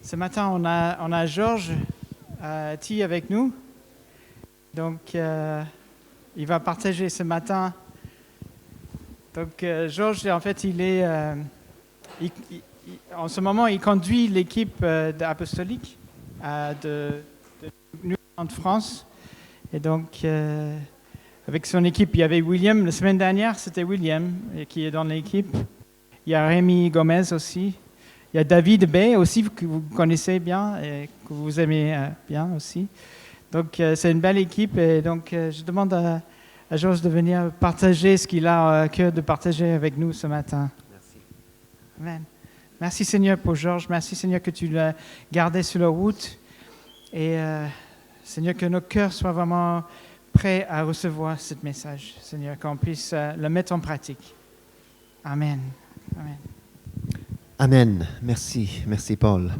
Ce matin, on a Georges T avec nous. Donc, il va partager ce matin. Donc, Georges, en fait, en ce moment, il conduit l'équipe apostolique de New England France. Et donc, avec son équipe, il y avait William. La semaine dernière, c'était William qui est dans l'équipe. Il y a Rémi Gomez aussi. Il y a David Bay aussi, que vous connaissez bien et que vous aimez bien aussi. Donc, c'est une belle équipe. Et donc, je demande à Georges de venir partager ce qu'il a à cœur de partager avec nous ce matin. Merci. Amen. Merci Seigneur pour Georges. Merci Seigneur que tu l'as gardé sur la route. Et Seigneur, que nos cœurs soient vraiment prêts à recevoir ce message. Seigneur, qu'on puisse le mettre en pratique. Amen. Amen. Amen. Merci. Merci, Paul.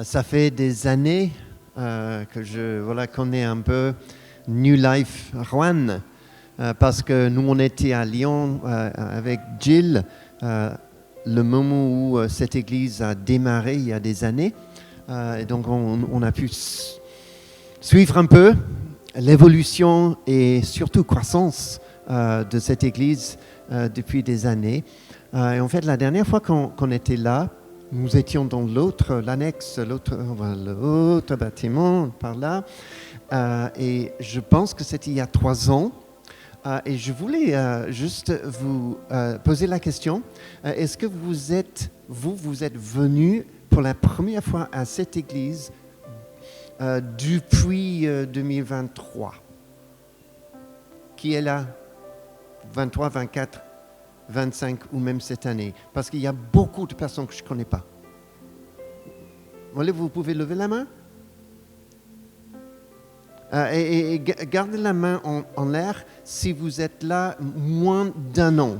Ça fait des années que je connais un peu New Life Rouen parce que nous, on était à Lyon avec Jill le moment où cette église a démarré il y a des années. Et donc, on a pu suivre un peu l'évolution et surtout croissance de cette église depuis des années. Et en fait, la dernière fois qu'on était là, nous étions dans l'annexe, l'autre bâtiment par là. Et je pense que c'était il y a 3 ans. Et je voulais juste vous poser la question. Est-ce que vous êtes venus pour la première fois à cette église depuis 2023? Qui est là? 23, 24, 25 ou même cette année? Parce qu'il y a beaucoup de personnes que je ne connais pas. Vous pouvez lever la main? Et gardez la main en l'air si vous êtes là moins d'1 an.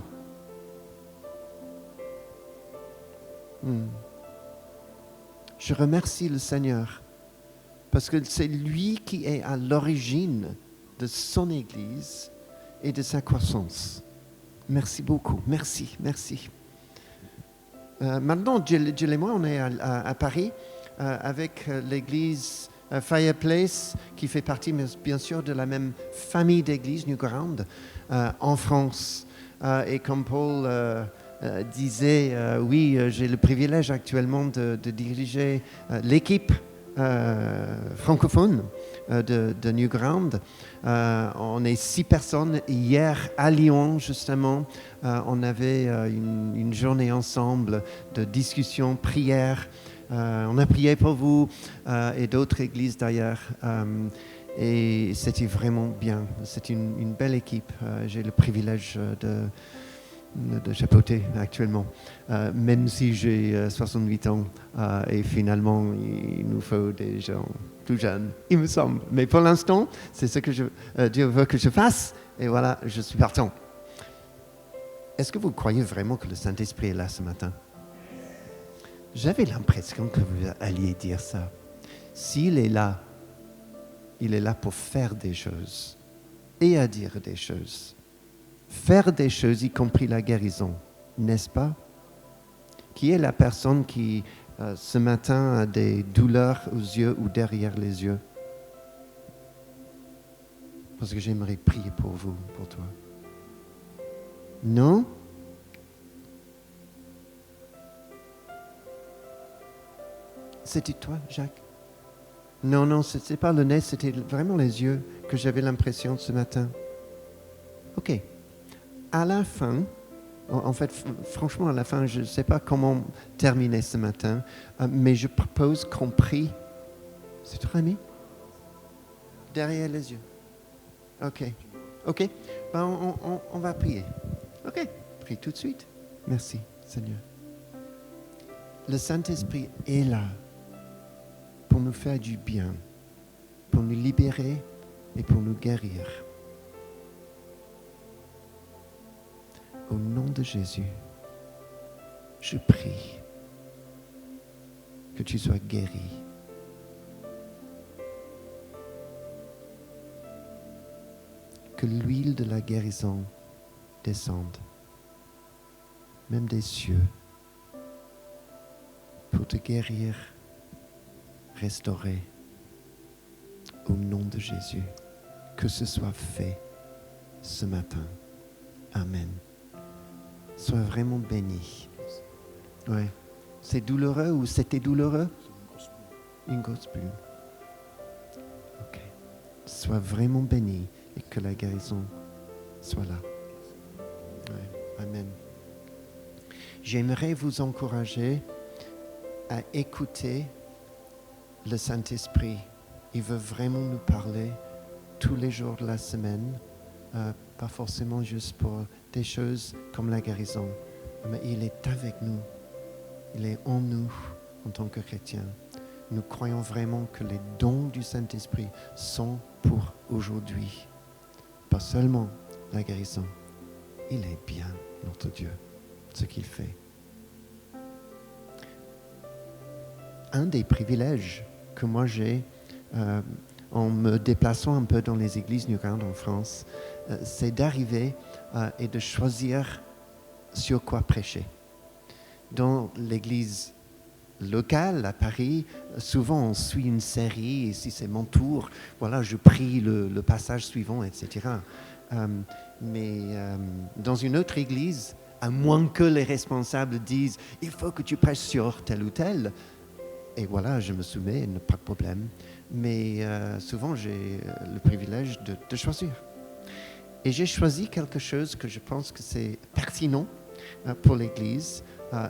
Je remercie le Seigneur parce que c'est lui qui est à l'origine de son Église et de sa croissance. Merci beaucoup. Merci. Maintenant, Jill et moi, on est à Paris avec l'Église Fireplace, qui fait partie, bien sûr, de la même famille d'églises, Newground, en France. Et comme Paul disait, oui, j'ai le privilège actuellement de diriger l'équipe francophone de Newground. On est 6 personnes. Hier, à Lyon, justement, on avait une journée ensemble de discussion, prière. On a prié pour vous et d'autres églises d'ailleurs. Et c'était vraiment bien. C'est une belle équipe. J'ai le privilège de chapeauter actuellement, même si j'ai 68 ans et finalement il nous faut des gens plus jeunes, il me semble. Mais pour l'instant, c'est ce que Dieu veut que je fasse et voilà, je suis partant. Est-ce que vous croyez vraiment que le Saint-Esprit est là ce matin? J'avais l'impression que vous alliez dire ça. S'il est là, il est là pour faire des choses et à dire des choses. Faire des choses, y compris la guérison, n'est-ce pas? Qui est la personne qui, ce matin, a des douleurs aux yeux ou derrière les yeux? Parce que j'aimerais prier pour vous, pour toi. Non? C'était toi, Jacques? Non, ce n'était pas le nez, c'était vraiment les yeux que j'avais l'impression ce matin. Ok. À la fin, en fait, franchement, à la fin, je ne sais pas comment terminer ce matin, mais je propose qu'on prie. C'est toi, Rémi? Derrière les yeux. Ok. Ben, on va prier. Ok. Prie tout de suite. Merci, Seigneur. Le Saint-Esprit est là pour nous faire du bien, pour nous libérer et pour nous guérir. Au nom de Jésus, je prie que tu sois guéri. Que l'huile de la guérison descende. même des cieux, pour te guérir, restaurer. Au nom de Jésus, que ce soit fait ce matin. Amen. Sois vraiment béni. Ouais. C'est douloureux ou c'était douloureux? Une grosse bulle. Ok. Sois vraiment béni et que la guérison soit là. Ouais. Amen. J'aimerais vous encourager à écouter le Saint-Esprit. Il veut vraiment nous parler tous les jours de la semaine, pas forcément juste pour des choses comme la guérison, mais il est avec nous. Il est en nous en tant que chrétiens. Nous croyons vraiment que les dons du Saint-Esprit sont pour aujourd'hui. Pas seulement la guérison. Il est bien, notre Dieu, ce qu'il fait. Un des privilèges que moi j'ai en me déplaçant un peu dans les églises New Ground en France, c'est d'arriver et de choisir sur quoi prêcher. Dans l'église locale à Paris, souvent on suit une série et si c'est mon tour, voilà, je prie le passage suivant, etc. Mais dans une autre église, à moins que les responsables disent « il faut que tu prêches sur tel ou tel », et voilà, je me soumets, pas de problème. Mais souvent, j'ai le privilège de choisir. Et j'ai choisi quelque chose que je pense que c'est pertinent pour l'Église.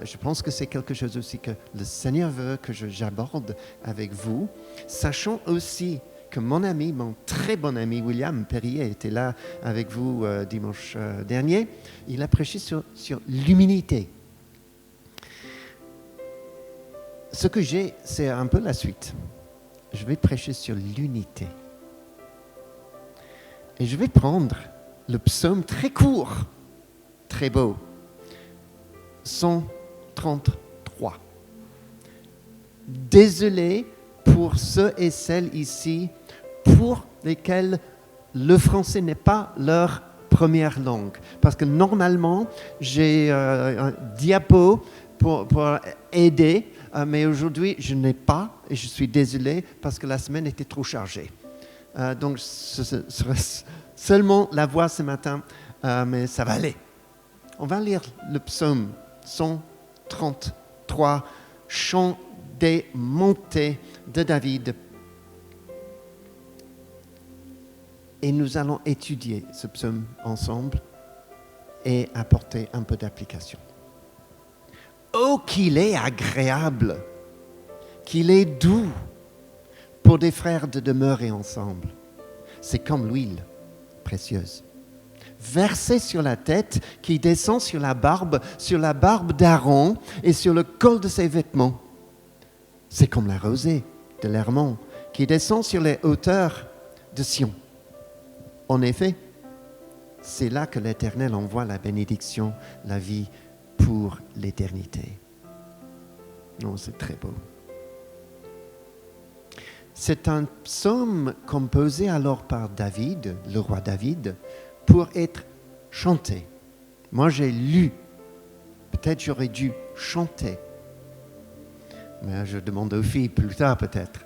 Je pense que c'est quelque chose aussi que le Seigneur veut que j'aborde avec vous, sachant aussi que mon très bon ami William Perrier était là avec vous dimanche dernier. Il a prêché sur l'humilité. Ce que j'ai, c'est un peu la suite. Je vais prêcher sur l'unité. Et je vais prendre le psaume très court, très beau, 133. Désolé pour ceux et celles ici pour lesquels le français n'est pas leur première langue. Parce que normalement, j'ai un diapo pour aider, mais aujourd'hui, je n'ai pas, et je suis désolé parce que la semaine était trop chargée. Donc, ce sera seulement la voix ce matin, mais ça va aller. On va lire le psaume 133, chant des montées de David. Et nous allons étudier ce psaume ensemble et apporter un peu d'application. Oh, qu'il est agréable, qu'il est doux pour des frères de demeurer ensemble. C'est comme l'huile précieuse, versée sur la tête, qui descend sur la barbe d'Aaron et sur le col de ses vêtements. C'est comme la rosée de l'Hermon, qui descend sur les hauteurs de Sion. En effet, c'est là que l'Éternel envoie la bénédiction, la vie pour l'éternité. Non, c'est très beau. C'est un psaume composé alors par David, le roi David, pour être chanté. Moi, j'ai lu. Peut-être j'aurais dû chanter. Mais je demande aux filles plus tard, peut-être.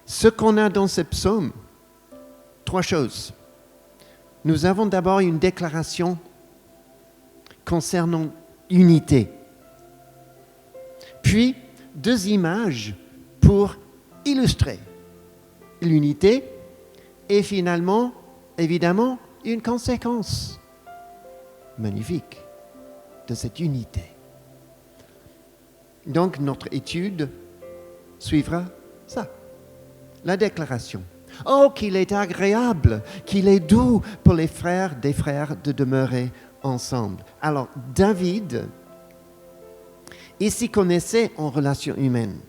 Ce qu'on a dans ce psaume, 3 choses. Nous avons d'abord une déclaration concernant l'unité. Puis, 2 images pour illustrer l'unité et finalement, évidemment, une conséquence magnifique de cette unité. Donc, notre étude suivra ça, la déclaration. Oh, qu'il est agréable, qu'il est doux pour les frères des frères de demeurer ensemble. Alors, David, il s'y connaissait en relations humaines.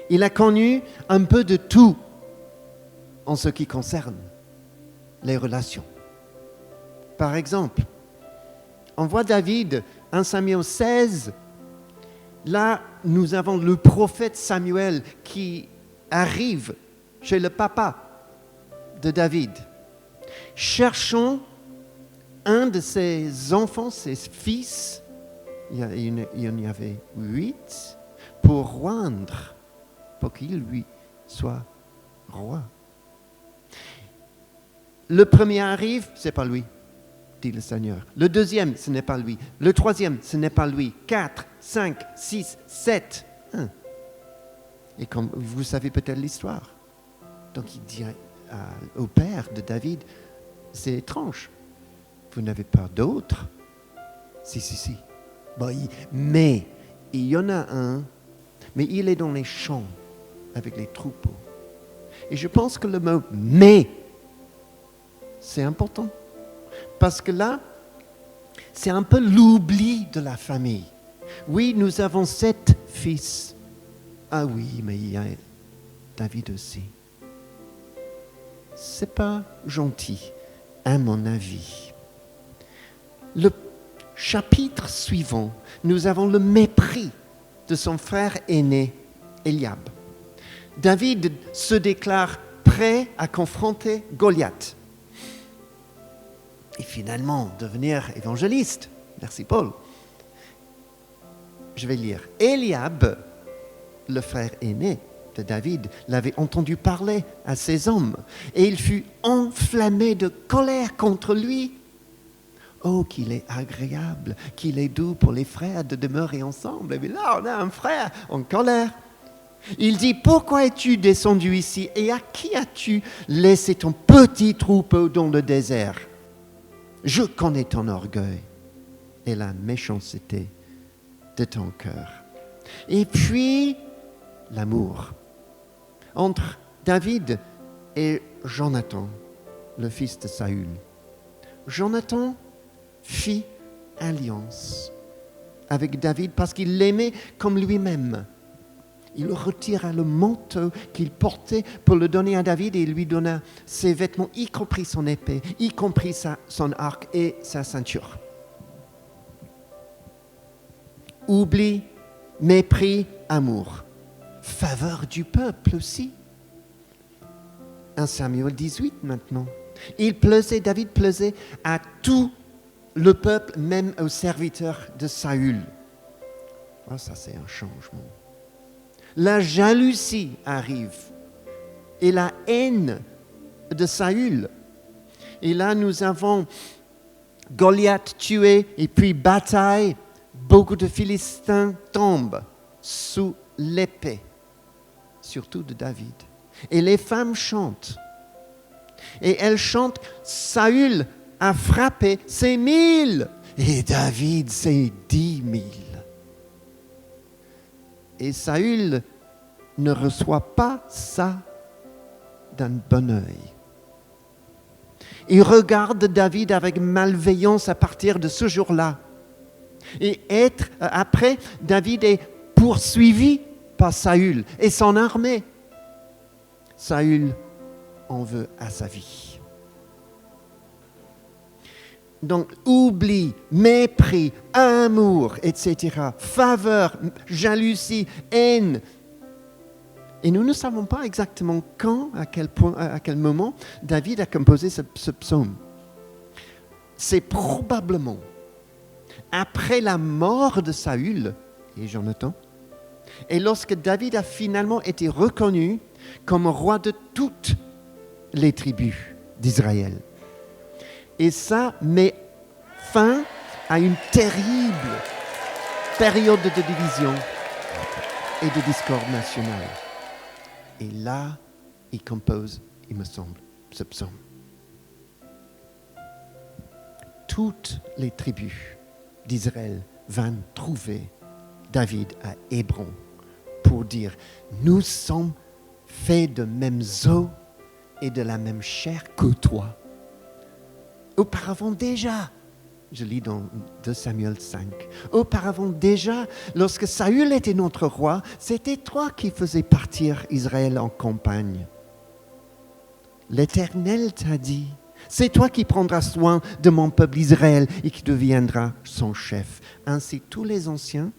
Il a connu un peu de tout en ce qui concerne les relations. Par exemple, on voit David, 1 Samuel 16, là, nous avons le prophète Samuel qui arrive chez le papa de David, cherchant un de ses enfants, ses fils, il y en avait 8, pour rendre, pour qu'il lui soit roi. Le premier arrive, ce n'est pas lui, dit le Seigneur. Le deuxième, ce n'est pas lui. Le troisième, ce n'est pas lui. 4, 5, 6, 7. Et comme vous savez peut-être l'histoire. Donc il dit au père de David, c'est étrange. Vous n'avez pas d'autres? Si. Mais il y en a un, mais il est dans les champs avec les troupeaux. Et je pense que le mot « mais », c'est important. Parce que là, c'est un peu l'oubli de la famille. Oui, nous avons 7 fils. Ah oui, mais il y a David aussi. C'est pas gentil, à mon avis. Le chapitre suivant, nous avons le mépris de son frère aîné, Eliab. David se déclare prêt à confronter Goliath. Et finalement, devenir évangéliste. Merci Paul. Je vais lire. Eliab, le frère aîné de David, l'avait entendu parler à ses hommes, et il fut enflammé de colère contre lui. Oh, qu'il est agréable, qu'il est doux pour les frères de demeurer ensemble. Et là, on a un frère en colère. Il dit, pourquoi es-tu descendu ici et à qui as-tu laissé ton petit troupeau dans le désert? Je connais ton orgueil et la méchanceté de ton cœur. Et puis, l'amour entre David et Jonathan, le fils de Saül. Jonathan fit alliance avec David parce qu'il l'aimait comme lui-même. Il retira le manteau qu'il portait pour le donner à David et il lui donna ses vêtements, y compris son épée, y compris son arc et sa ceinture. Oubli, mépris, amour. Faveur du peuple aussi. 1 Samuel 18 maintenant. David plaisait à tout le peuple, même aux serviteurs de Saül. Oh, ça c'est un changement. La jalousie arrive et la haine de Saül. Et là, nous avons Goliath tué et puis bataille. Beaucoup de Philistins tombent sous l'épée, surtout de David. Et les femmes chantent. Et elles chantent, Saül a frappé ses 1000 et David ses 10 000. Et Saül ne reçoit pas ça d'un bon œil. Il regarde David avec malveillance à partir de ce jour-là. Et après, David est poursuivi par Saül et son armée. Saül en veut à sa vie. Donc, oubli, mépris, amour, etc., faveur, jalousie, haine. Et nous ne savons pas exactement quand, à quel moment, David a composé ce psaume. C'est probablement après la mort de Saül et Jonathan, et lorsque David a finalement été reconnu comme roi de toutes les tribus d'Israël. Et ça met fin à une terrible période de division et de discorde nationale. Et là, il compose, il me semble, ce psaume. Toutes les tribus d'Israël vinrent trouver David à Hébron pour dire « Nous sommes faits de mêmes os et de la même chair que toi. » Auparavant déjà, je lis dans 2 Samuel 5, auparavant déjà, lorsque Saül était notre roi, c'était toi qui faisais partir Israël en campagne. L'Éternel t'a dit, c'est toi qui prendras soin de mon peuple Israël et qui deviendras son chef. Ainsi, tous les anciens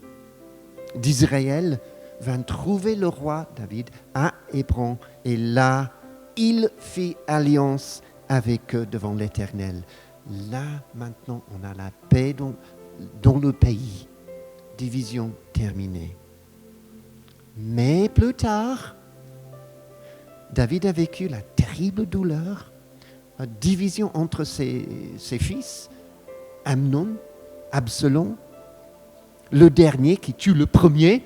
d'Israël vinrent trouver le roi David à Hébron et là, il fit alliance avec eux devant l'Éternel. Là, maintenant, on a la paix dans le pays. Division terminée. Mais plus tard, David a vécu la terrible douleur, la division entre ses fils, Amnon, Absalom, le dernier qui tue le premier.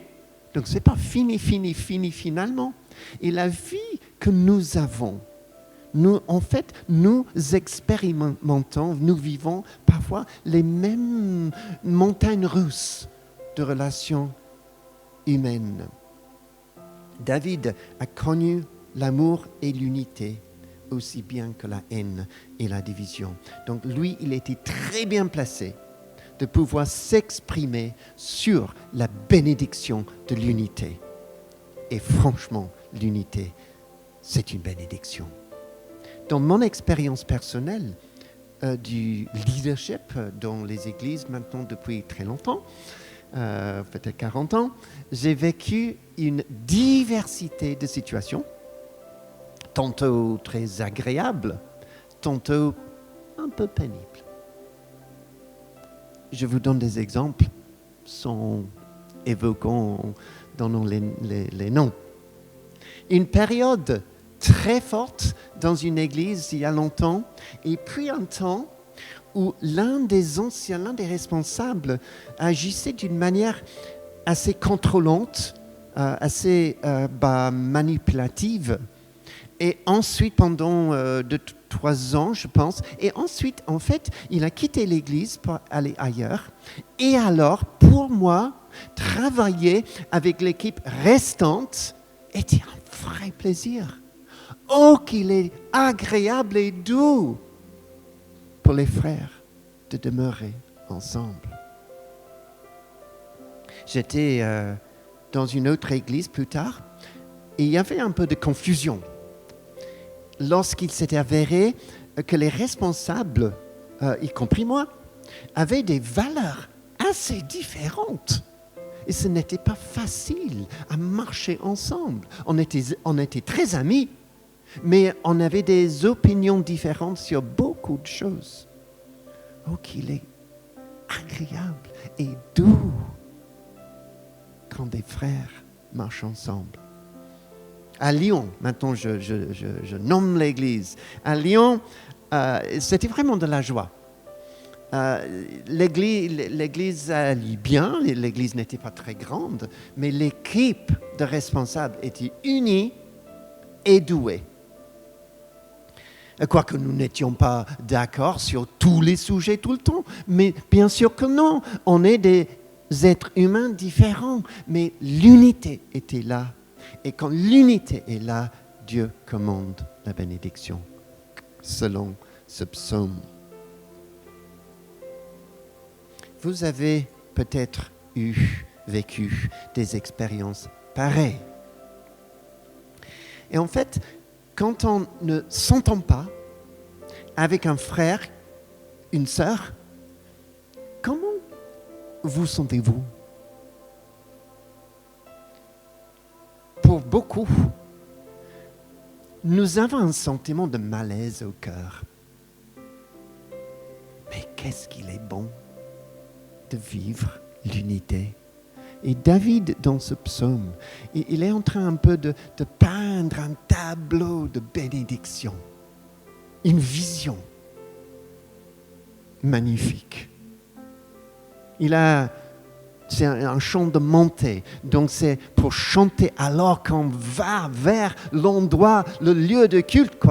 Donc, ce n'est pas fini finalement. Et la vie que nous avons, nous expérimentons, nous vivons parfois les mêmes montagnes russes de relations humaines. David a connu l'amour et l'unité aussi bien que la haine et la division. Donc lui, il était très bien placé de pouvoir s'exprimer sur la bénédiction de l'unité. Et franchement, l'unité, c'est une bénédiction. Dans mon expérience personnelle du leadership dans les églises maintenant depuis très longtemps, peut-être 40 ans, j'ai vécu une diversité de situations, tantôt très agréables, tantôt un peu pénibles. Je vous donne des exemples sans évoquant donnant les noms. Une période très forte dans une église il y a longtemps, et puis un temps où l'un des anciens, l'un des responsables agissait d'une manière assez contrôlante, assez manipulative. Et ensuite, pendant 2-3 ans, je pense, et ensuite, en fait, il a quitté l'église pour aller ailleurs. Et alors, pour moi, travailler avec l'équipe restante était un vrai plaisir. Oh, qu'il est agréable et doux pour les frères de demeurer ensemble. J'étais dans une autre église plus tard, et il y avait un peu de confusion lorsqu'il s'était avéré que les responsables, y compris moi, avaient des valeurs assez différentes. Et ce n'était pas facile à marcher ensemble. On était très amis, mais on avait des opinions différentes sur beaucoup de choses. Oh, qu'il est agréable et doux quand des frères marchent ensemble. À Lyon, maintenant je nomme l'église. À Lyon, c'était vraiment de la joie. L'église allait bien, l'église n'était pas très grande, mais l'équipe de responsables était unie et douée. Quoique nous n'étions pas d'accord sur tous les sujets tout le temps, mais bien sûr que non, on est des êtres humains différents, mais l'unité était là. Et quand l'unité est là, Dieu commande la bénédiction, selon ce psaume. Vous avez peut-être vécu des expériences pareilles. Et en fait, quand on ne s'entend pas avec un frère, une sœur, comment vous sentez-vous? Pour beaucoup, nous avons un sentiment de malaise au cœur. Mais qu'est-ce qu'il est bon de vivre l'unité. Et David, dans ce psaume, il est en train un peu de peindre un tableau de bénédiction, une vision magnifique. C'est un chant de montée, donc c'est pour chanter alors qu'on va vers l'endroit, le lieu de culte,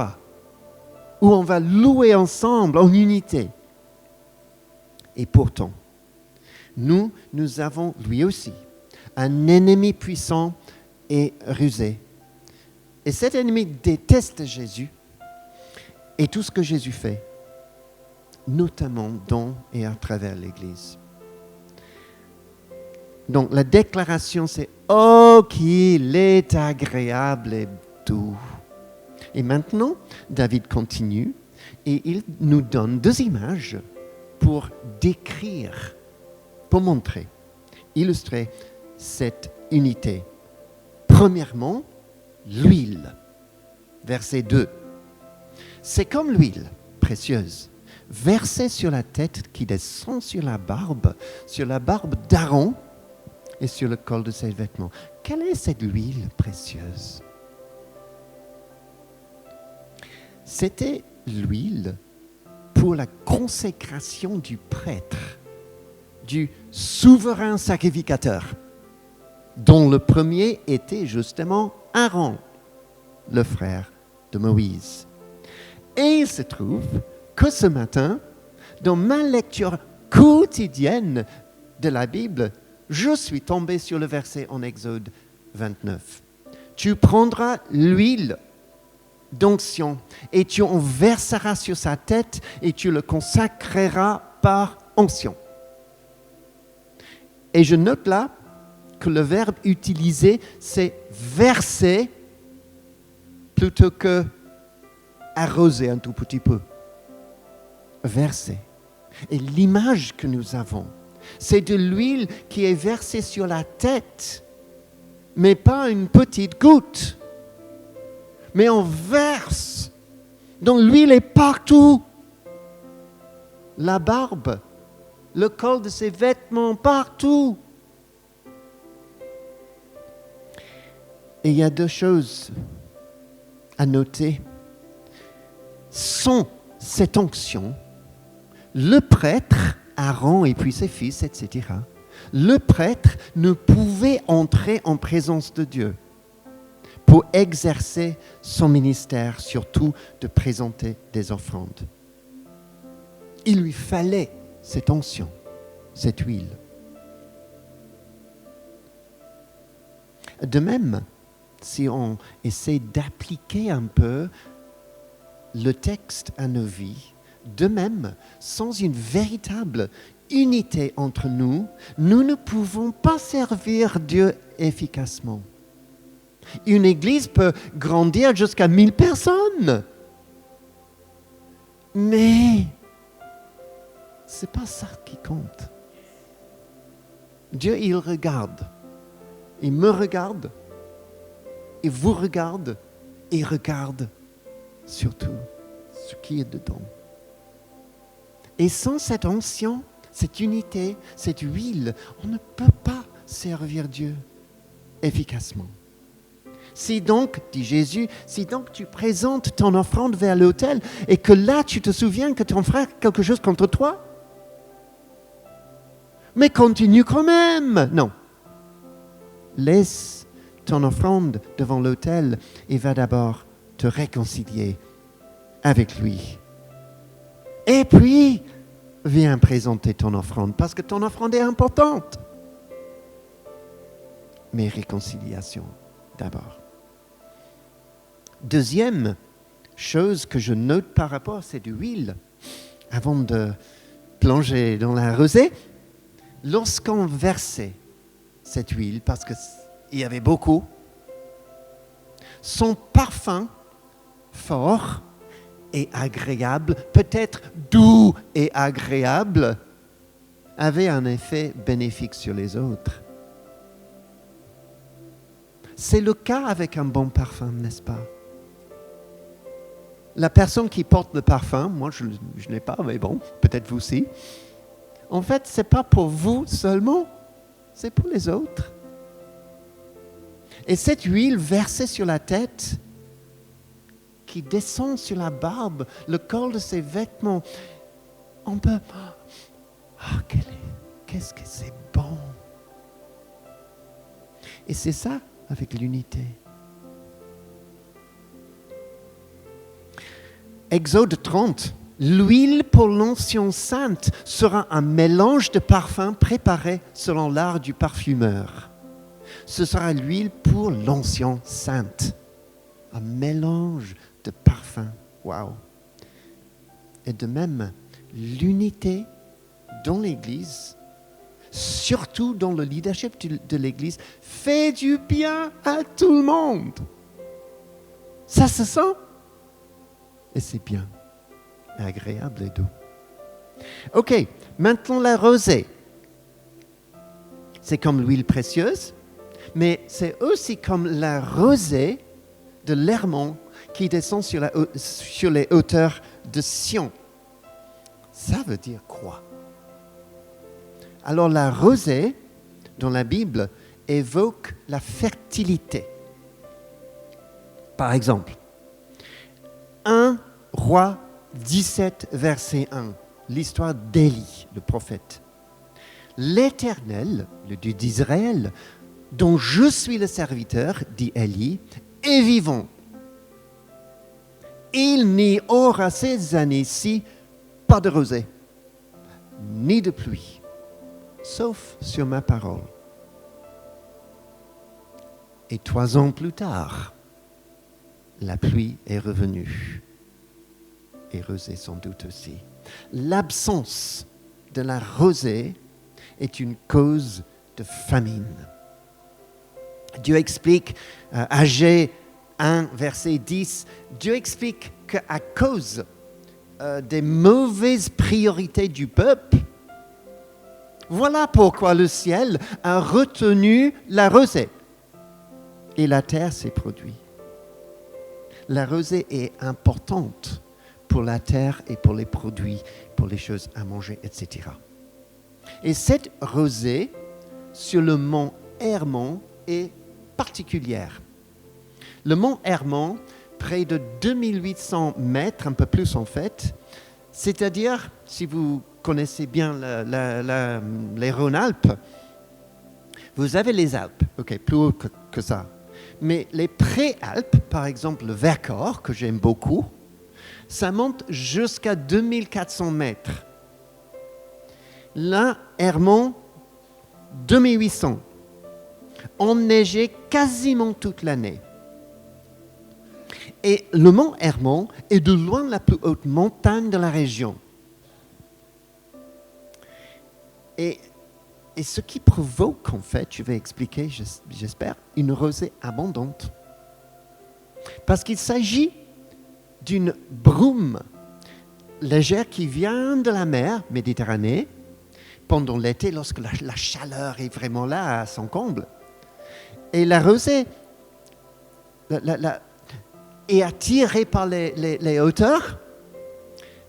où on va louer ensemble en unité. Et pourtant, nous avons, lui aussi, un ennemi puissant et rusé. Et cet ennemi déteste Jésus et tout ce que Jésus fait, notamment dans et à travers l'Église. Donc la déclaration, c'est « Oh, qu'il est agréable et doux ». Et maintenant, David continue et il nous donne 2 images pour décrire, pour montrer, illustrer cette unité. Premièrement, l'huile. Verset 2. C'est comme l'huile précieuse versé sur la tête, qui descend sur la barbe d'Aaron et sur le col de ses vêtements. Quelle est cette huile précieuse? C'était l'huile pour la consécration du prêtre, du souverain sacrificateur, dont le premier était justement Aaron, le frère de Moïse. Et il se trouve que ce matin, dans ma lecture quotidienne de la Bible, je suis tombé sur le verset en Exode 29. Tu prendras l'huile d'onction et tu en verseras sur sa tête et tu le consacreras par onction. Et je note là que le verbe utilisé, c'est verser plutôt que arroser un tout petit peu. Verser. Et l'image que nous avons, c'est de l'huile qui est versée sur la tête, mais pas une petite goutte. Mais on verse. Donc l'huile est partout. La barbe, le col de ses vêtements, partout. Et il y a deux choses à noter. Sans cette onction, le prêtre, Aaron et puis ses fils, etc., le prêtre ne pouvait entrer en présence de Dieu pour exercer son ministère, surtout de présenter des offrandes. Il lui fallait cette onction, cette huile. De même, si on essaie d'appliquer un peu le texte à nos vies, de même, sans une véritable unité entre nous, nous ne pouvons pas servir Dieu efficacement. Une église peut grandir jusqu'à 1000 personnes. Mais ce n'est pas ça qui compte. Dieu, il regarde. Il me regarde. Il vous regarde. Et regarde surtout ce qui est dedans. Et sans cette onction, cette unité, cette huile, on ne peut pas servir Dieu efficacement. Si donc, dit Jésus, si donc tu présentes ton offrande vers l'autel et que là tu te souviens que ton frère a quelque chose contre toi, mais continue quand même. Non. Laisse ton offrande devant l'autel et va d'abord te réconcilier avec lui. Et puis, viens présenter ton offrande parce que ton offrande est importante. Mais réconciliation d'abord. Deuxième chose que je note par rapport à cette huile, avant de plonger dans la rosée, lorsqu'on versait cette huile, parce qu'il y avait beaucoup, son parfum fort et agréable, peut-être doux et agréable, avait un effet bénéfique sur les autres. C'est le cas avec un bon parfum, n'est-ce pas? La personne qui porte le parfum, moi je ne l'ai pas, mais bon, peut-être vous aussi. En fait, ce n'est pas pour vous seulement, c'est pour les autres. Et cette huile versée sur la tête, qui descend sur la barbe, le col de ses vêtements, on peut... qu'est-ce que c'est bon! Et c'est ça avec l'unité. Exode 30, l'huile pour l'onction sainte sera un mélange de parfums préparé selon l'art du parfumeur. Ce sera l'huile pour l'onction sainte. Un mélange de parfums. Waouh! Et de même, l'unité dans l'Église, surtout dans le leadership de l'Église, fait du bien à tout le monde. Ça se sent. Et c'est bien, agréable et doux. Ok, maintenant la rosée. C'est comme l'huile précieuse, mais c'est aussi comme la rosée de l'Hermon qui descend sur les hauteurs de Sion. Ça veut dire quoi? Alors la rosée, dans la Bible, évoque la fertilité. Par exemple, 1 Roi 17, verset 1, l'histoire d'Élie, le prophète. L'Éternel, le Dieu d'Israël, dont je suis le serviteur, dit Élie, est vivant. Il n'y aura ces années-ci pas de rosée, ni de pluie, sauf sur ma parole. Et 3 ans plus tard, la pluie est revenue. Et rosée sans doute aussi. L'absence de la rosée est une cause de famine. Dieu explique, Agé 1, verset 10, Dieu explique qu'à cause des mauvaises priorités du peuple, voilà pourquoi le ciel a retenu la rosée. Et la terre s'est produite. La rosée est importante pour la terre et pour les produits, pour les choses à manger, etc. Et cette rosée sur le mont Hermon est particulière. Le mont Hermon, près de 2800 mètres, un peu plus en fait, c'est-à-dire, si vous connaissez bien les Rhône-Alpes, vous avez les Alpes, ok, plus haut que ça. Mais les Préalpes, par exemple le Vercors, que j'aime beaucoup, ça monte jusqu'à 2400 mètres. Là, Hermon, 2800. Enneigé quasiment toute l'année. Et le mont Hermon est de loin la plus haute montagne de la région. Et ce qui provoque, en fait, je vais expliquer, j'espère, une rosée abondante. Parce qu'il s'agit d'une brume légère qui vient de la mer Méditerranée pendant l'été, lorsque la chaleur est vraiment là à son comble. Et la rosée est attirée par les hauteurs.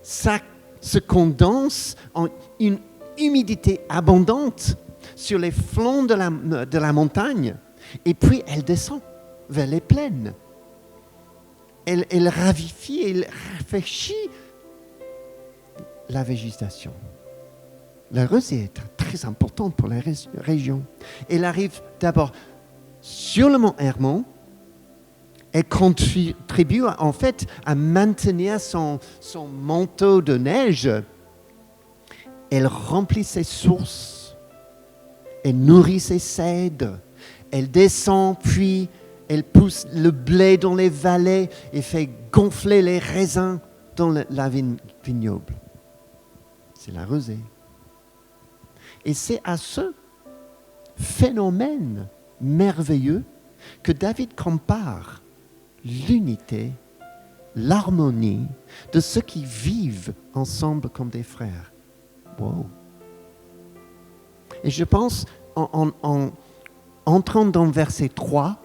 Ça se condense en une humidité abondante sur les flancs de la montagne. Et puis, elle descend vers les plaines. Elle ravifie, elle rafraîchit la végétation. La rosée est très importante pour la région. Elle arrive d'abord sur le mont Hermon. Elle contribue en fait à maintenir son manteau de neige. Elle remplit ses sources. Elle nourrit ses cèdres. Elle descend, puis elle pousse le blé dans les vallées et fait gonfler les raisins dans la vignoble. C'est la rosée. Et c'est à ce phénomène merveilleux que David compare l'unité, l'harmonie de ceux qui vivent ensemble comme des frères. Wow! Et je pense, en entrant dans le verset 3,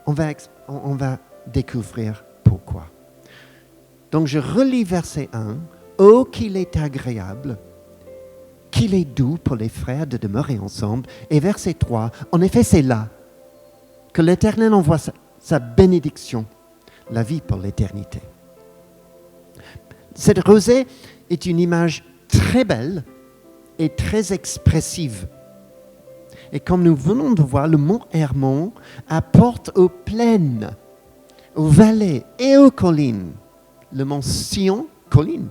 on va découvrir pourquoi. Donc je relis verset 1. « Oh, qu'il est agréable, qu'il est doux pour les frères de demeurer ensemble. » Et verset 3, en effet, c'est là que l'Éternel envoie sa bénédiction, la vie pour l'éternité. Cette rosée est une image très belle et très expressive. Et comme nous venons de voir, le mont Hermon apporte aux plaines, aux vallées et aux collines, le mont Sion, colline,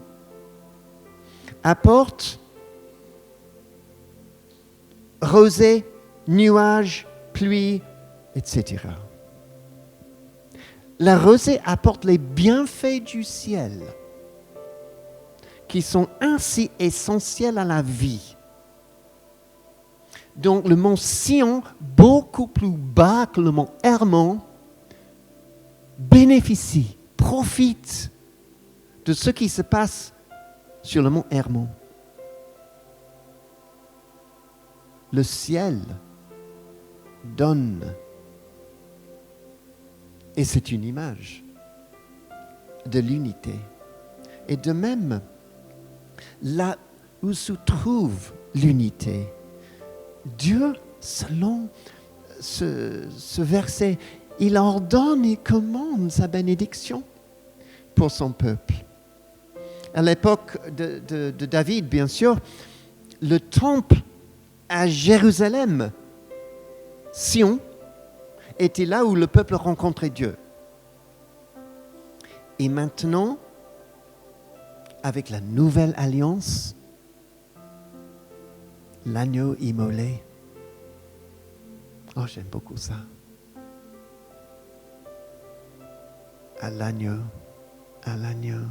apporte rosée, nuages, pluie, etc. La rosée apporte les bienfaits du ciel qui sont ainsi essentiels à la vie. Donc le mont Sion, beaucoup plus bas que le mont Hermon, bénéficie, profite de ce qui se passe sur le mont Hermon. Le ciel donne, et c'est une image de l'unité. Et de même, là où se trouve l'unité. Dieu, selon ce verset, il ordonne et commande sa bénédiction pour son peuple. À l'époque de David, bien sûr, le temple à Jérusalem, Sion, était là où le peuple rencontrait Dieu. Et maintenant, avec la nouvelle alliance, l'agneau immolé. Oh, j'aime beaucoup ça. À l'agneau, à l'agneau,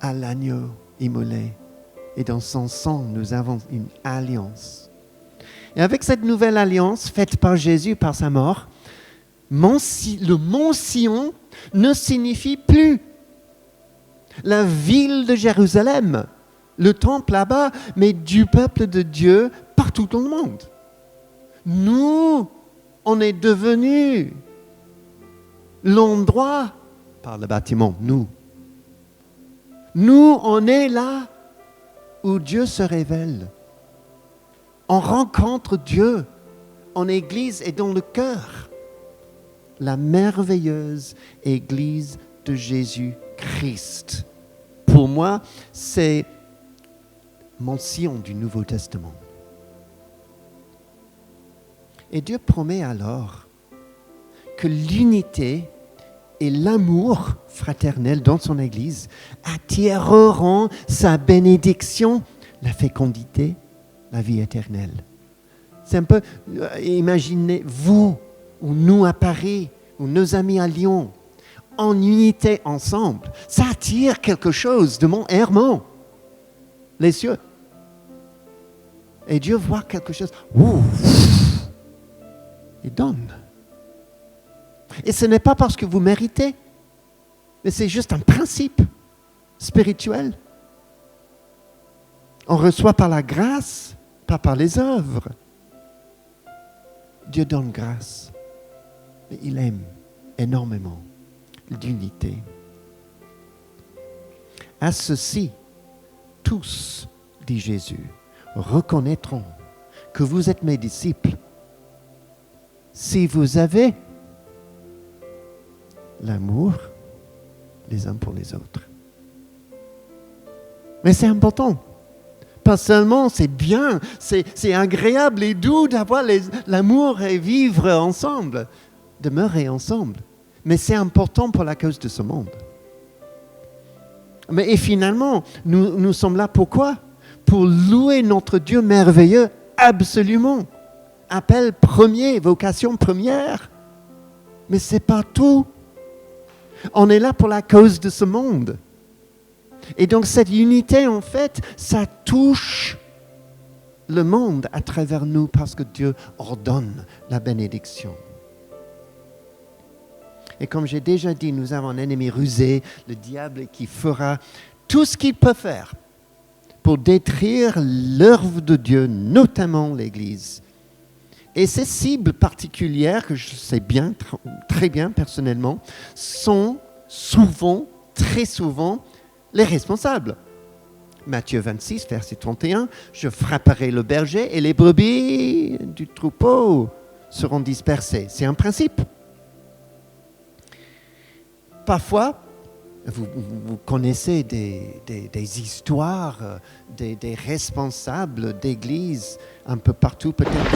à l'agneau immolé. Et dans son sang, nous avons une alliance. Et avec cette nouvelle alliance faite par Jésus, par sa mort, le mont Sion ne signifie plus la ville de Jérusalem, le temple là-bas, mais du peuple de Dieu partout dans le monde. Nous, on est devenus l'endroit, par le bâtiment, nous. Nous, on est là où Dieu se révèle. On rencontre Dieu en Église et dans le cœur. La merveilleuse Église de Jésus-Christ. Pour moi, c'est mon Sion du Nouveau Testament. Et Dieu promet alors que l'unité et l'amour fraternel dans son Église attireront sa bénédiction, la fécondité, la vie éternelle. C'est un peu, imaginez vous ou nous à Paris ou nos amis à Lyon, en unité ensemble, ça attire quelque chose de mon Hermon, les cieux. Et Dieu voit quelque chose, il donne. Et ce n'est pas parce que vous méritez, mais c'est juste un principe spirituel. On reçoit par la grâce, pas par les œuvres. Dieu donne grâce, mais il aime énormément l'unité. À ceci, tous, dit Jésus, reconnaîtront que vous êtes mes disciples si vous avez l'amour les uns pour les autres. Mais c'est important. Pas seulement c'est bien, c'est agréable et doux d'avoir l'amour et vivre ensemble, demeurer ensemble. Mais c'est important pour la cause de ce monde. Et finalement, nous sommes là pourquoi ? Pour louer notre Dieu merveilleux, absolument. Appel premier, vocation première. Mais ce n'est pas tout. On est là pour la cause de ce monde. Et donc cette unité, en fait, ça touche le monde à travers nous parce que Dieu ordonne la bénédiction. Et comme j'ai déjà dit, nous avons un ennemi rusé, le diable, qui fera tout ce qu'il peut faire pour détruire l'œuvre de Dieu, notamment l'Église. Et ces cibles particulières, que je sais bien, très bien personnellement, sont souvent, très souvent, les responsables. Matthieu 26, verset 31, « Je frapperai le berger et les brebis du troupeau seront dispersées. » C'est un principe. Parfois, vous connaissez des histoires des responsables d'église un peu partout peut-être.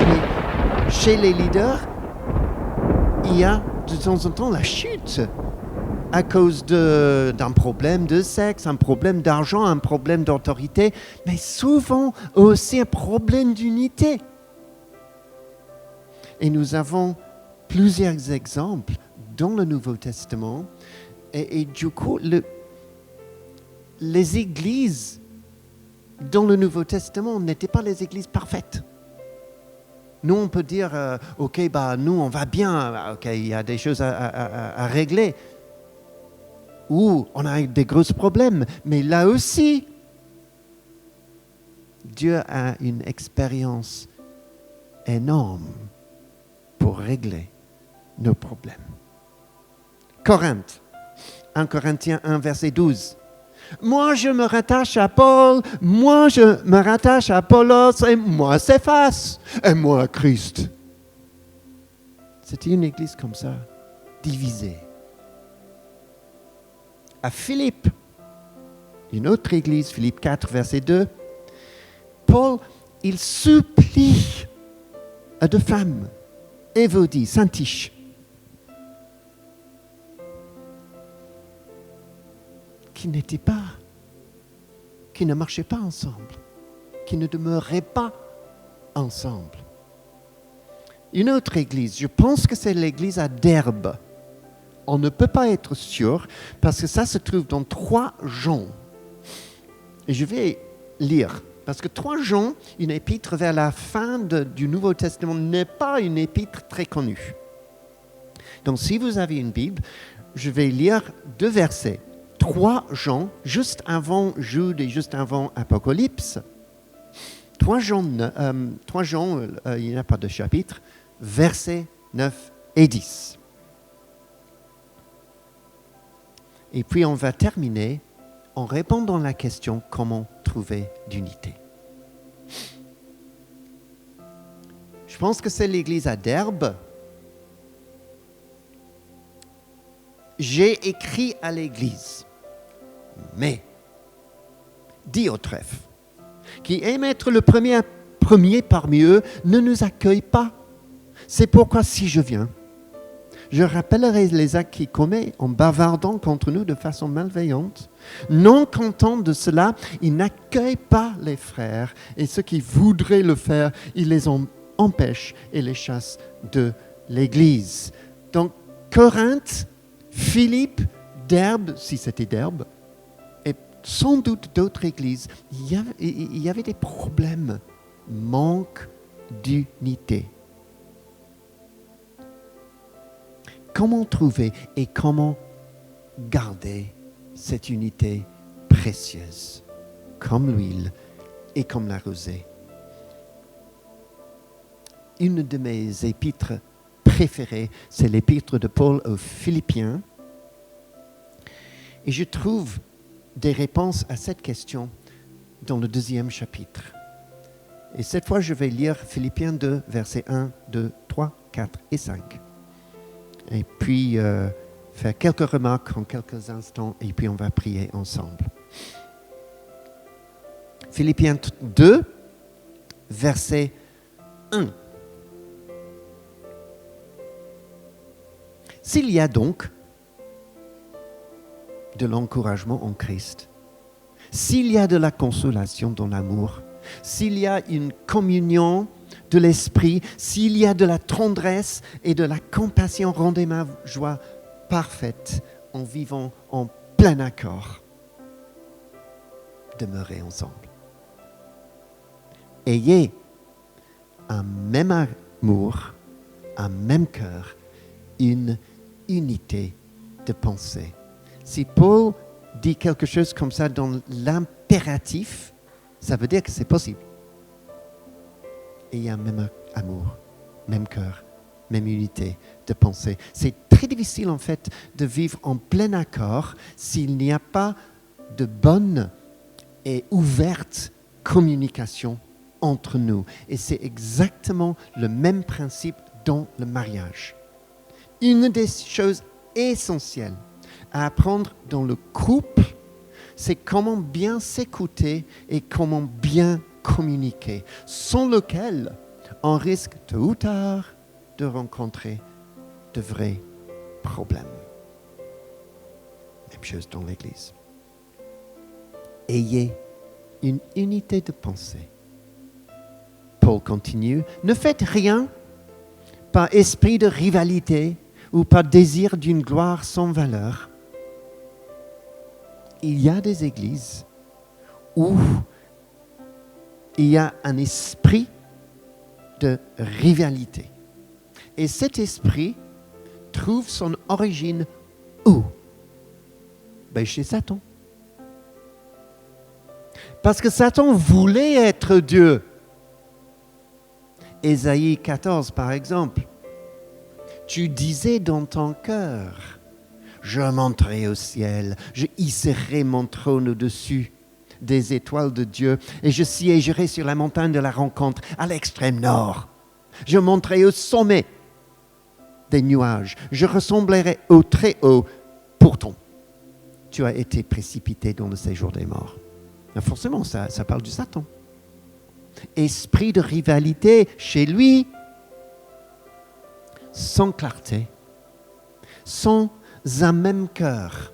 Mais chez les leaders, il y a de temps en temps la chute à cause d'un problème de sexe, un problème d'argent, un problème d'autorité, mais souvent aussi un problème d'unité. Et nous avons plusieurs exemples dans le Nouveau Testament. Et du coup, les églises dans le Nouveau Testament n'étaient pas les églises parfaites. Nous, on peut dire, nous, on va bien, il y a des choses à régler. Ou on a des gros problèmes. Mais là aussi, Dieu a une expérience énorme pour régler nos problèmes. Corinthe. 1 Corinthiens 1, verset 12. Moi, je me rattache à Paul, moi, je me rattache à Apollos, et moi, Céphas, et moi, Christ. C'était une église comme ça, divisée. À Philippe, une autre église, Philippe 4, verset 2, Paul, il supplie à deux femmes, Évodie, Syntyche, qui n'étaient pas, qui ne marchaient pas ensemble, qui ne demeuraient pas ensemble. Une autre église, je pense que c'est l'église à Derbe. On ne peut pas être sûr parce que ça se trouve dans 3 Jean. Et je vais lire, parce que 3 Jean, une épître vers la fin du Nouveau Testament, n'est pas une épître très connue. Donc si vous avez une Bible, je vais lire 2 versets. 3 Jean, juste avant Jude et juste avant Apocalypse. 3 Jean, il n'y a pas de chapitre, versets 9 et 10. Et puis on va terminer en répondant à la question comment trouver l'unité. Je pense que c'est l'église à Derbe. J'ai écrit à l'église, mais Diotrephe, qui aime être le premier parmi eux, ne nous accueille pas. C'est pourquoi si je viens, je rappellerai les actes qu'il commet en bavardant contre nous de façon malveillante. Non content de cela, il n'accueille pas les frères et ceux qui voudraient le faire, il les empêche et les chasse de l'Église. Donc, Corinthe, Philippe, Derbe, si c'était Derbe, et sans doute d'autres églises, il y avait des problèmes, manque d'unité. Comment trouver et comment garder cette unité précieuse, comme l'huile et comme la rosée? Une de mes épîtres préférées, c'est l'épître de Paul aux Philippiens. Et je trouve des réponses à cette question dans le 2e chapitre. Et cette fois, je vais lire Philippiens 2, versets 1, 2, 3, 4 et 5. Et puis faire quelques remarques en quelques instants et puis on va prier ensemble. Philippiens 2, verset 1. S'il y a donc de l'encouragement en Christ, s'il y a de la consolation dans l'amour, s'il y a une communion de l'esprit, s'il y a de la tendresse et de la compassion, rendez ma joie parfaite en vivant en plein accord. Demeurez ensemble. Ayez un même amour, un même cœur, une unité de pensée. Si Paul dit quelque chose comme ça dans l'impératif, ça veut dire que c'est possible. Et il y a même amour, même cœur, même unité de pensée. C'est très difficile en fait de vivre en plein accord s'il n'y a pas de bonne et ouverte communication entre nous. Et c'est exactement le même principe dans le mariage. Une des choses essentielles à apprendre dans le couple, c'est comment bien s'écouter et comment bien communiquer, sans lequel on risque tôt ou tard de rencontrer de vrais problèmes. Même chose dans l'Église. Ayez une unité de pensée. Paul continue, ne faites rien par esprit de rivalité ou par désir d'une gloire sans valeur. Il y a des églises où il y a un esprit de rivalité. Et cet esprit trouve son origine où? Chez Satan. Parce que Satan voulait être Dieu. Ésaïe 14, par exemple. Tu disais dans ton cœur, Je monterai au ciel, je hisserai mon trône au-dessus des étoiles de Dieu, et je siégerai sur la montagne de la rencontre, à l'extrême nord. Je monterai au sommet des nuages, je ressemblerai au Très-Haut. Pourtant, tu as été précipité dans le séjour des morts. Mais forcément, ça parle du Satan. Esprit de rivalité chez lui, sans clarté, sans un même cœur,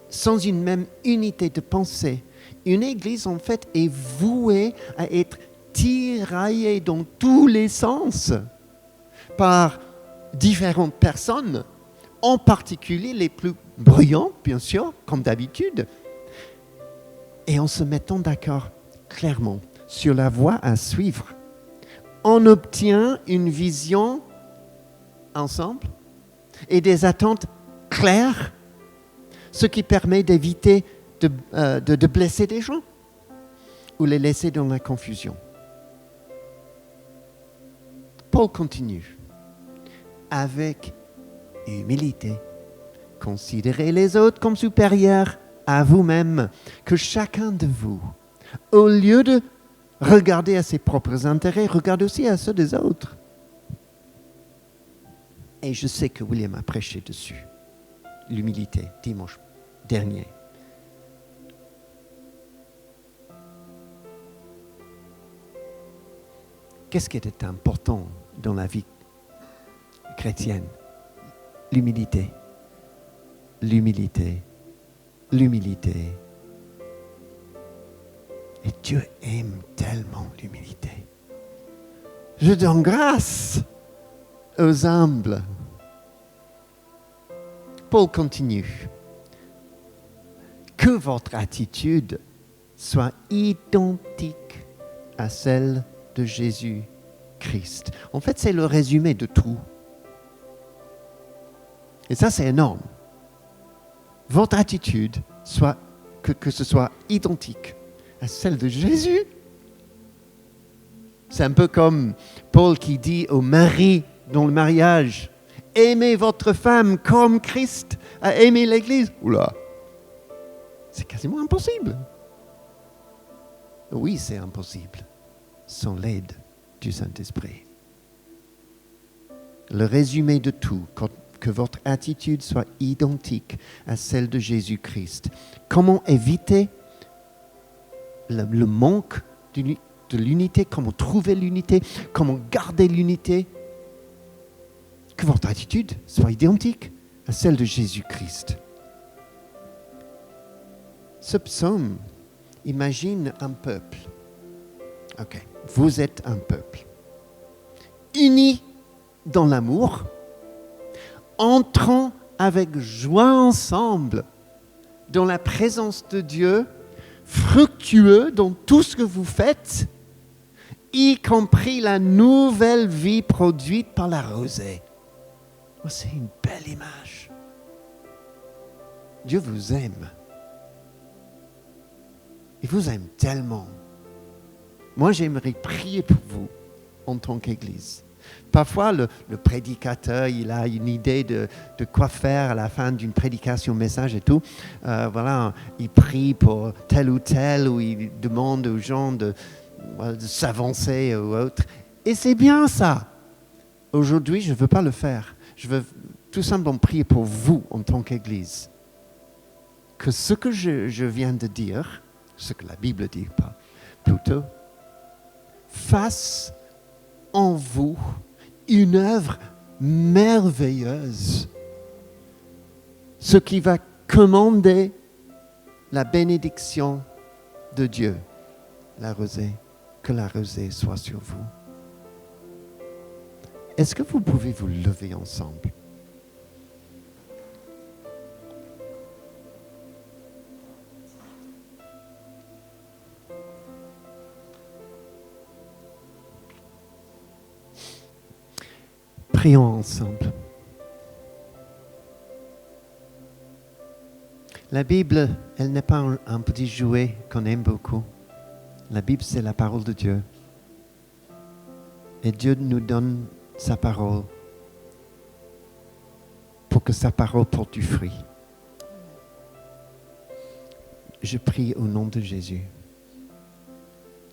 sans une même unité de pensée. Une église, en fait, est vouée à être tiraillée dans tous les sens par différentes personnes, en particulier les plus bruyants, bien sûr, comme d'habitude, et en se mettant d'accord clairement sur la voie à suivre. On obtient une vision ensemble et des attentes claires, ce qui permet d'éviter de blesser des gens ou les laisser dans la confusion. Paul continue. Avec humilité, considérez les autres comme supérieurs à vous-même, que chacun de vous, au lieu de regarder à ses propres intérêts, regarde aussi à ceux des autres. Et je sais que William a prêché dessus, l'humilité, dimanche dernier. Qu'est-ce qui était important dans la vie chrétienne? L'humilité, l'humilité, l'humilité. Et Dieu aime tellement l'humilité. Je donne grâce aux humbles. Paul continue. Que votre attitude soit identique à celle de Jésus-Christ. En fait, c'est le résumé de tout. Et ça, c'est énorme. Votre attitude, que ce soit identique à celle de Jésus. C'est un peu comme Paul qui dit au mari dans le mariage, aimez votre femme comme Christ a aimé l'Église. Oula, c'est quasiment impossible. Oui, c'est impossible, sans l'aide du Saint-Esprit. Le résumé de tout, que votre attitude soit identique à celle de Jésus-Christ. Comment éviter le manque de l'unité, comment trouver l'unité, comment garder l'unité? Que votre attitude soit identique à celle de Jésus-Christ. Ce psaume imagine un peuple. Ok, vous êtes un peuple. Unis dans l'amour, entrant avec joie ensemble dans la présence de Dieu, fructueux dans tout ce que vous faites, y compris la nouvelle vie produite par la rosée. Oh, c'est une belle image. Dieu vous aime. Il vous aime tellement. Moi, j'aimerais prier pour vous en tant qu'Église. Parfois, le prédicateur, il a une idée de quoi faire à la fin d'une prédication, message et tout. Voilà, il prie pour tel ou tel, ou il demande aux gens de s'avancer ou autre. Et c'est bien ça. Aujourd'hui, je ne veux pas le faire. Je veux tout simplement prier pour vous en tant qu'Église. Que ce que je viens de dire, ce que la Bible dit, pas plutôt, fasse en vous une œuvre merveilleuse, ce qui va commander la bénédiction de Dieu, la rosée, que la rosée soit sur vous. Est-ce que vous pouvez vous lever ensemble? Prions ensemble. La Bible, elle n'est pas un petit jouet qu'on aime beaucoup. La Bible, c'est la parole de Dieu. Et Dieu nous donne sa parole pour pour que sa parole porte du fruit. Je prie au nom de Jésus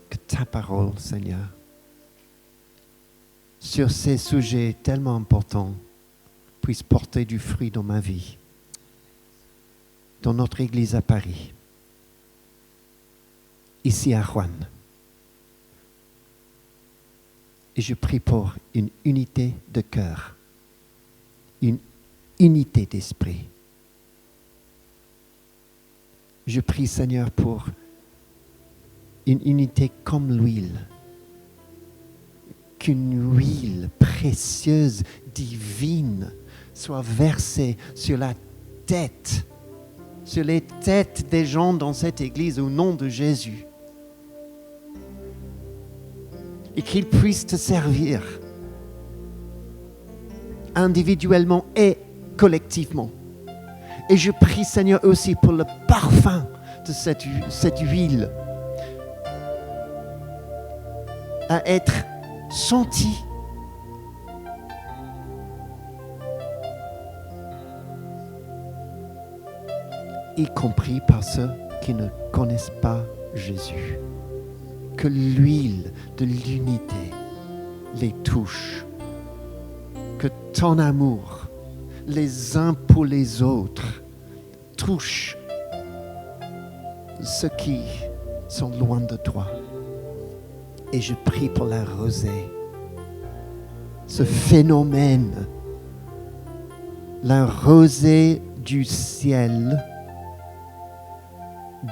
que ta parole, Seigneur, sur ces sujets tellement importants, puisse porter du fruit dans ma vie, dans notre Église à Paris, ici à Rouen. Et je prie pour une unité de cœur, une unité d'esprit. Je prie, Seigneur, pour une unité comme l'huile. Qu'une huile précieuse, divine, soit versée sur la tête, sur les têtes des gens dans cette église au nom de Jésus. Et qu'ils puissent te servir individuellement et collectivement. Et je prie, Seigneur, aussi pour le parfum de cette huile à être senti, y compris par ceux qui ne connaissent pas Jésus. Que l'huile de l'unité les touche. Que ton amour, les uns pour les autres, touche ceux qui sont loin de toi. Et je prie pour la rosée, ce phénomène, la rosée du ciel,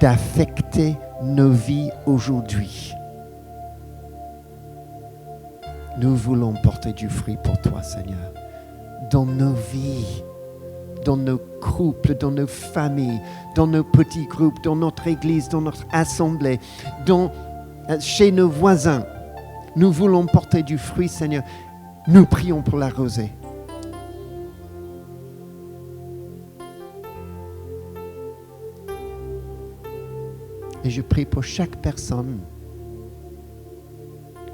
d'affecter nos vies aujourd'hui. Nous voulons porter du fruit pour toi, Seigneur, dans nos vies, dans nos couples, dans nos familles, dans nos petits groupes, dans notre église, dans notre assemblée, chez nos voisins. Nous voulons porter du fruit, Seigneur. Nous prions pour la rosée. Et je prie pour chaque personne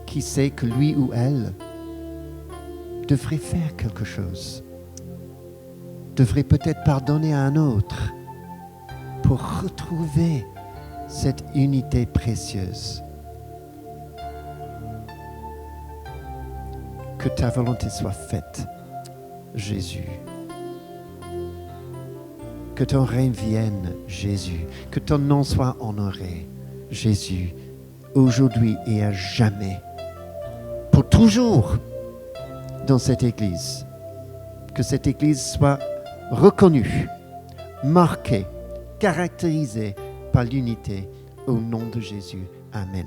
qui sait que lui ou elle devrait faire quelque chose, devrait peut-être pardonner à un autre pour retrouver cette unité précieuse. Que ta volonté soit faite, Jésus. Que ton règne vienne, Jésus. Que ton nom soit honoré, Jésus, aujourd'hui et à jamais. Pour toujours dans cette Église. Que cette Église soit reconnue, marquée, caractérisée par l'unité au nom de Jésus. Amen.